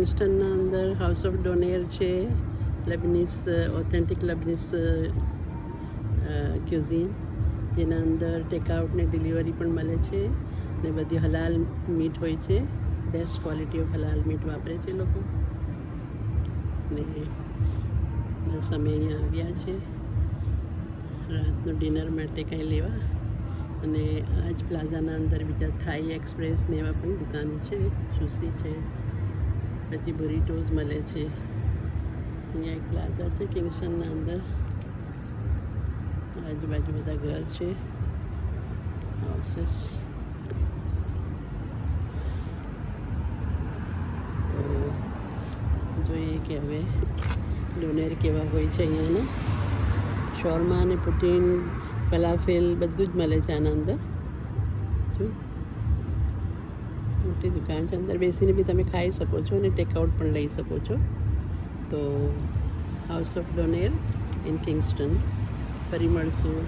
કિંગસ્ટનના અંદર house of ડોનેર છે, Lebanese authentic Lebanese cuisine, જેના અંદર ટેકઆઉટ ને ડિલિવરી પણ મળે છે ને બધી હલાલ મીટ હોય છે. Best quality of halal meet વાપરે છે લોકો. ને બસ અમે અહીંયા આવ્યા છે રાતનું ડિનર માટે કંઈ લેવા. અને આ જ પ્લાઝાના અંદર બીજા થાઈ એક્સપ્રેસ ને એવા પણ દુકાનો છે, સુશી છે, પછી બુરીટોઝ મળે છે. અહીંયા એક પ્લાઝા છે કિંગસ્ટનના અંદર, આજુબાજુ બધા ઘર છે, હાઉસીસ. તો જોઈએ કે હવે ડોનેર કેવા હોય છે અહીંયાના. શોર્મા અને પુટીન, ફલાફેલ બધું જ મળે છે આના અંદર. જો મોટી દુકાન છે, અંદર બેસીને બી તમે ખાઈ શકો છો અને ટેકઆઉટ પણ લઈ શકો છો. તો હાઉસ ઓફ ડોનેર ઇન કિંગસ્ટન. ફરી મળશું.